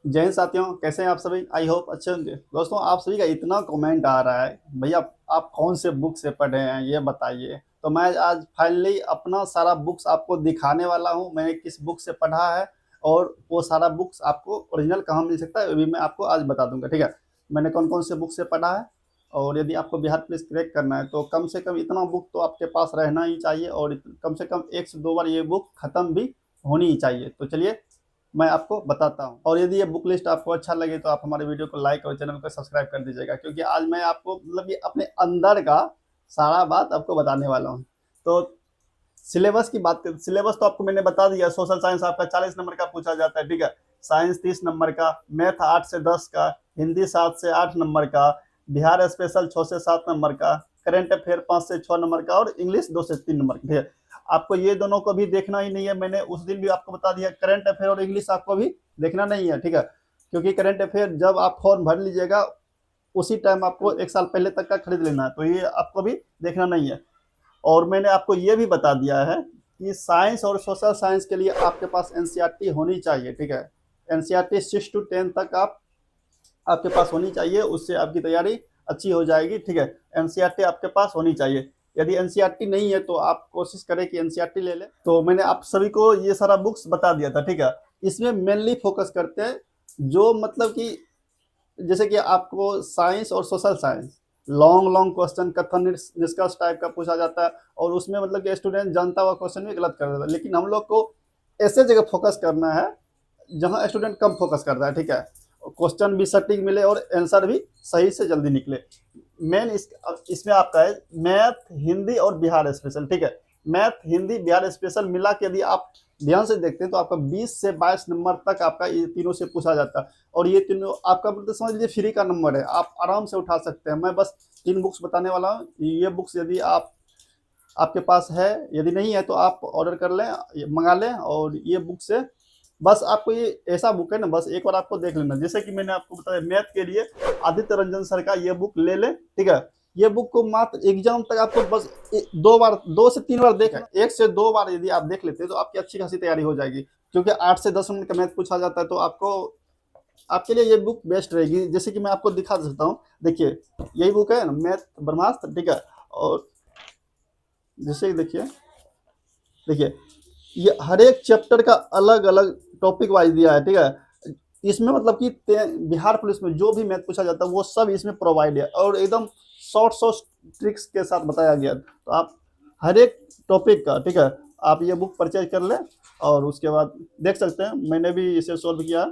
जय हिंद साथियों, कैसे हैं आप सभी। आई होप अच्छे होंगे। दोस्तों, आप सभी का इतना कमेंट आ रहा है, भैया आप कौन से बुक से पढ़े हैं ये बताइए। तो मैं आज फाइनली अपना सारा बुक्स आपको दिखाने वाला हूँ, मैंने किस बुक से पढ़ा है और वो सारा बुक्स आपको ओरिजिनल कहाँ मिल सकता है वो भी मैं आपको आज बता दूंगा। ठीक है, मैंने कौन कौन से बुक से पढ़ा है। और यदि आपको बिहार पुलिस क्रैक करना है तो कम से कम इतना बुक तो आपके पास रहना ही चाहिए, और कम से कम 1 से 2 बार ये बुक खत्म भी होनी ही चाहिए। तो चलिए मैं आपको बताता हूँ। और यदि ये बुक लिस्ट आपको अच्छा लगे तो आप हमारे वीडियो को लाइक और चैनल को सब्सक्राइब कर दीजिएगा, क्योंकि आज मैं आपको मतलब ये अपने अंदर का सारा बात आपको बताने वाला हूँ। तो सिलेबस की बात करें, सिलेबस तो आपको मैंने बता दिया। सोशल साइंस आपका 40 नंबर का पूछा जाता है, ठीक है। साइंस 30 नंबर का, मैथ 8 से 10 का, हिंदी 7 से 8 नंबर का, बिहार स्पेशल 6 से 7 नंबर का, करेंट अफेयर 5 से 6 नंबर का, और इंग्लिश 2 से 3 नंबर का। ठीक है, आपको ये दोनों को भी देखना ही नहीं है, मैंने उस दिन भी आपको बता दिया। करंट अफेयर और इंग्लिश आपको भी देखना नहीं है, ठीक है। क्योंकि करंट अफेयर जब आप फॉर्म भर लीजिएगा उसी टाइम आपको 1 साल पहले तक का खरीद लेना है, तो ये आपको भी देखना नहीं है। और मैंने आपको ये भी बता दिया है कि साइंस और सोशल साइंस के लिए आपके पास एनसीईआरटी होनी चाहिए, ठीक है। एनसीईआरटी 6 to 10 तक आपके पास होनी चाहिए, उससे आपकी तैयारी अच्छी हो जाएगी, ठीक है। एनसीईआरटी आपके पास होनी चाहिए। यदि एनसीईआरटी नहीं है तो आप कोशिश करें कि एनसीईआरटी ले लें। तो मैंने आप सभी को ये सारा बुक्स बता दिया था, ठीक है। इसमें मेनली फोकस करते हैं जो मतलब कि जैसे कि आपको साइंस और social science long long question कथन निष्कर्ष टाइप का पूछा जाता है, और उसमें मतलब कि स्टूडेंट जानता हुआ क्वेश्चन भी गलत कर देता है। लेकिन हम लोग को ऐसे जगह फोकस करना है जहां स्टूडेंट कम फोकस करता है, ठीक है। क्वेश्चन भी सटीक मिले और आंसर भी सही से जल्दी निकले। मेन इसमें आपका है मैथ, हिंदी और बिहार स्पेशल, ठीक है। मैथ, हिंदी, बिहार स्पेशल मिला के यदि आप ध्यान से देखते हैं तो आपका 20 से 22 नंबर तक आपका ये तीनों से पूछा जाता है। और ये तीनों आपका मतलब समझ लीजिए फ्री का नंबर है, आप आराम से उठा सकते हैं। मैं बस 3 बुक्स बताने वाला हूँ। ये बुक्स यदि आपके पास है, यदि नहीं है तो आप ऑर्डर कर लें, मंगा लें। और ये बुक से बस आपको ये ऐसा बुक है ना, बस एक बार आपको देख लेना। जैसे कि मैंने आपको बताया मैथ के लिए आदित्य रंजन सर का ये बुक ले लें, ठीक है। ये बुक को मात्र एग्जाम तक आपको बस 2 बार, 2 से 3 बार देख, 1 से 2 बार यदि आप देख लेते हैं तो आपकी अच्छी खासी तैयारी हो जाएगी। क्योंकि 8 से 10 मिनट का मैथ पूछा जाता है, तो आपको आपके लिए ये बुक बेस्ट रहेगी। जैसे कि मैं आपको दिखा सकता हूँ, देखिए यही बुक है ना, मैथ ब्रह्मास्त्र, ठीक है। और जैसे कि देखिए देखिए ये हर एक चैप्टर का अलग अलग टॉपिक वाइज दिया है, ठीक है। इसमें मतलब कि बिहार पुलिस में जो भी मैथ पूछा जाता है वो सब इसमें प्रोवाइड है, और एकदम शॉर्ट शॉर्ट ट्रिक्स के साथ बताया गया। तो आप हर एक टॉपिक का, ठीक है, आप ये बुक परचेज कर लें। और उसके बाद देख सकते हैं मैंने भी इसे सोल्व किया,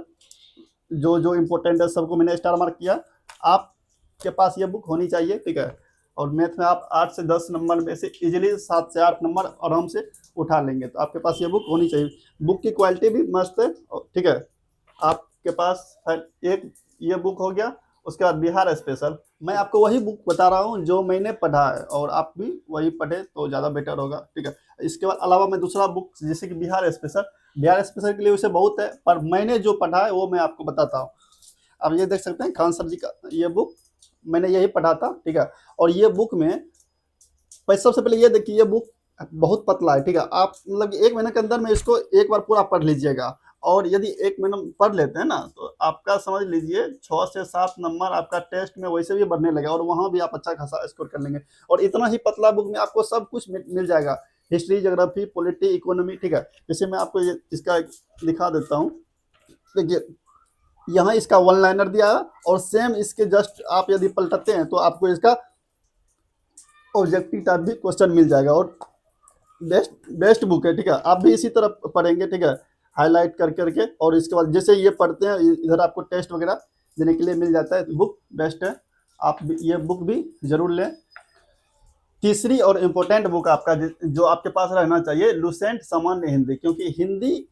जो जो इम्पोर्टेंट है सबको मैंने स्टार मार्क किया। आपके पास ये बुक होनी चाहिए, ठीक है। और मैथ में आप 8 से 10 नंबर में से इजीली 7 से 8 नंबर आराम से उठा लेंगे, तो आपके पास ये बुक होनी चाहिए। बुक की क्वालिटी भी मस्त है, ठीक है। आपके पास एक ये बुक हो गया। उसके बाद बिहार स्पेशल, मैं आपको वही बुक बता रहा हूँ जो मैंने पढ़ा है, और आप भी वही पढ़े तो ज़्यादा बेटर होगा, ठीक है। इसके बाद अलावा मैं दूसरा बुक जैसे कि बिहार स्पेशल के लिए वैसे बहुत है, पर मैंने जो पढ़ा है वो मैं आपको बताता हूँ। अब ये देख सकते हैं खान सर जी का ये बुक, मैंने यही पढ़ा था, ठीक है। और ये बुक में सबसे पहले ये देखिए, ये बुक बहुत पतला है, ठीक है। आप मतलब 1 महीने के अंदर में इसको एक बार पूरा पढ़ लीजिएगा। और यदि 1 महीना पढ़ लेते हैं ना तो आपका समझ लीजिए 6 से 7 नंबर आपका टेस्ट में वैसे भी बढ़ने लगे, और वहाँ भी आप अच्छा खासा स्कोर कर लेंगे। और इतना ही पतला बुक में आपको सब कुछ मिल जाएगा, हिस्ट्री, ज्योग्राफी, पॉलिटी, इकोनॉमी, ठीक है। जैसे मैं आपको इसका दिखा देता हूँ। देखिए यहाँ इसका वन लाइनर दिया है, और सेम इसके जस्ट आप यदि पलटते हैं तो आपको इसका ऑब्जेक्टिव टाइप भी क्वेश्चन मिल जाएगा। और बेस्ट बेस्ट बुक है, ठीक है। आप भी इसी तरह पढ़ेंगे, ठीक है, हाईलाइट कर करके। और इसके बाद जैसे ये पढ़ते हैं इधर आपको टेस्ट वगैरह देने के लिए मिल जाता है। बुक बेस्ट है, आप ये बुक भी जरूर लें। तीसरी और इम्पोर्टेंट बुक आपका जो आपके पास रहना चाहिए, लुसेंट सामान्य हिंदी, क्योंकि हिंदी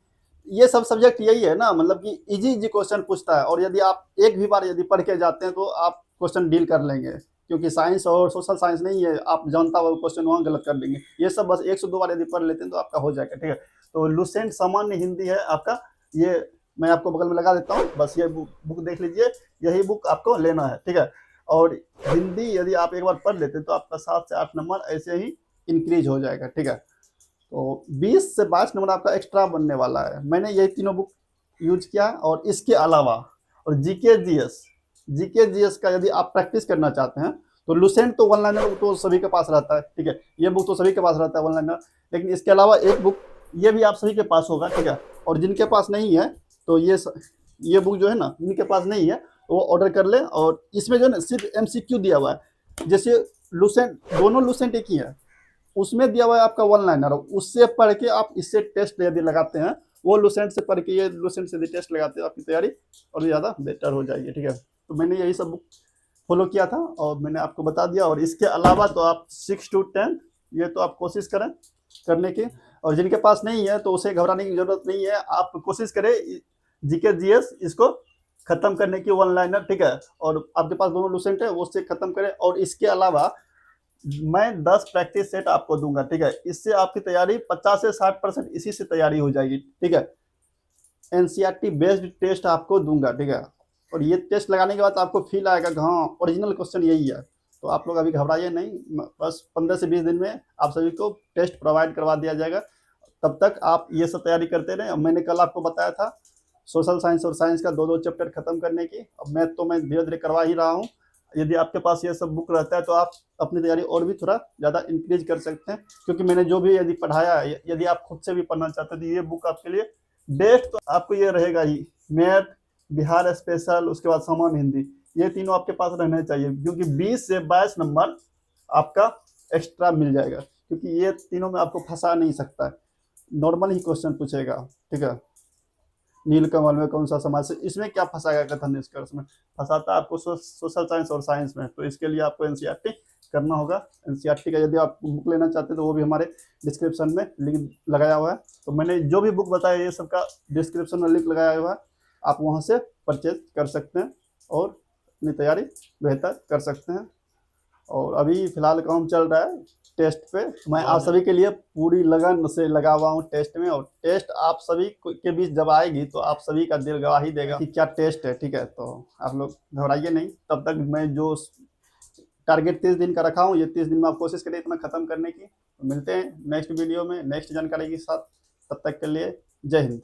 ये सब सब्जेक्ट यही है ना, मतलब कि इजी इजी क्वेश्चन पूछता है। और यदि आप एक भी बार यदि पढ़ के जाते हैं तो आप क्वेश्चन डील कर लेंगे, क्योंकि साइंस और सोशल साइंस नहीं है आप जानता हुआ क्वेश्चन वहाँ गलत कर देंगे। ये सब बस 1 से 2 बार यदि पढ़ लेते हैं तो आपका हो जाएगा, ठीक है। तो लुसेंट सामान्य हिंदी है आपका, ये मैं आपको बगल में लगा देता हूँ, बस ये बुक देख लीजिए, यही बुक आपको लेना है, ठीक है। और हिंदी यदि आप एक बार पढ़ लेते हैं तो आपका 7 से 8 नंबर ऐसे ही इंक्रीज हो जाएगा, ठीक है। तो 20 से 22 नंबर आपका एक्स्ट्रा बनने वाला है। मैंने यही तीनों बुक यूज किया है। और इसके अलावा और जीके जीएस का यदि आप प्रैक्टिस करना चाहते हैं तो लुसेंट तो वन लाइनर तो सभी के पास रहता है, ठीक है, ये बुक तो सभी के पास रहता है वन लाइनर। लेकिन इसके अलावा एक बुक ये भी आप सभी के पास होगा, ठीक है। और जिनके पास नहीं है तो ये बुक जो है ना, जिनके पास नहीं है तो वो ऑर्डर कर ले। और इसमें जो है ना सिर्फ एमसीक्यू दिया हुआ है, जैसे लुसेंट, दोनों लुसेंट एक ही है, उसमें दिया हुआ है आपका वन लाइनर, उससे पढ़ के आप इससे टेस्ट यदि लगाते हैं, वो लुसेंट से पढ़ के ये लुसेंट से यदि टेस्ट लगाते हैं, आपकी तैयारी और ज़्यादा बेटर हो जाएगी, ठीक है। तो मैंने यही सब बुक फॉलो किया था और मैंने आपको बता दिया। और इसके अलावा तो आप 6 to 10 ये तो आप कोशिश करें करने की। और जिनके पास नहीं है तो उसे घबराने की जरूरत नहीं है, आप कोशिश करें जीके जीएस इसको खत्म करने की वन लाइनर, ठीक है। और आपके पास दोनों लुसेंट है वो उससे खत्म करें। और इसके अलावा मैं 10 प्रैक्टिस सेट आपको दूंगा, ठीक है। इससे आपकी तैयारी 50 से 60% इसी से तैयारी हो जाएगी, ठीक है। एनसीईआरटी बेस्ड टेस्ट आपको दूंगा, ठीक है। और ये टेस्ट लगाने के बाद आपको फील आएगा कि हाँ ओरिजिनल क्वेश्चन यही है। तो आप लोग अभी घबराइए नहीं, बस 15 से 20 दिन में आप सभी को टेस्ट प्रोवाइड करवा दिया जाएगा। तब तक आप ये सब तैयारी करते रहें। मैंने कल आपको बताया था सोशल साइंस और साइंस का 2-2 चैप्टर खत्म करने की। अब मैं धीरे धीरे करवा ही रहा हूँ। यदि आपके पास ये सब बुक रहता है तो आप अपनी तैयारी और भी थोड़ा ज़्यादा इंक्रीज कर सकते हैं, क्योंकि मैंने जो भी यदि पढ़ाया है, यदि आप खुद से भी पढ़ना चाहते हैं तो ये बुक आपके लिए बेस्ट तो आपको ये रहेगा ही। मैथ, बिहार स्पेशल, उसके बाद सामान्य हिंदी, ये तीनों आपके पास रहने चाहिए, क्योंकि 20 से 22 नंबर आपका एक्स्ट्रा मिल जाएगा, क्योंकि ये तीनों में आपको फंसा नहीं सकता है, नॉर्मल ही क्वेश्चन पूछेगा, ठीक है। नीलकमल में कौन सा समाज से, इसमें क्या फंसाएगा कथन निष्कर्ष में, फंसाता आपको सोशल साइंस और साइंस में। तो इसके लिए आपको एनसीईआरटी करना होगा। एनसीईआरटी का यदि आप बुक लेना चाहते हैं तो वो भी हमारे डिस्क्रिप्शन में लिंक लगाया हुआ है। तो मैंने जो भी बुक बताया ये सबका डिस्क्रिप्शन में लिंक लगाया हुआ है, आप वहाँ से परचेज कर सकते हैं और अपनी तैयारी बेहतर कर सकते हैं। और अभी फिलहाल काम चल रहा है टेस्ट पे, मैं आप सभी के लिए पूरी लगन से लगा हुआ हूँ टेस्ट में। और टेस्ट आप सभी के बीच जब आएगी तो आप सभी का दिल गवाही देगा कि क्या टेस्ट है, ठीक है। तो आप लोग घबराइए नहीं। तब तक मैं जो टारगेट 30 दिन का रखा हूँ, ये 30 दिन में आप कोशिश करिए इतना खत्म करने की। तो मिलते हैं नेक्स्ट वीडियो में नेक्स्ट जानकारी के साथ, तब तक के लिए जय हिंद।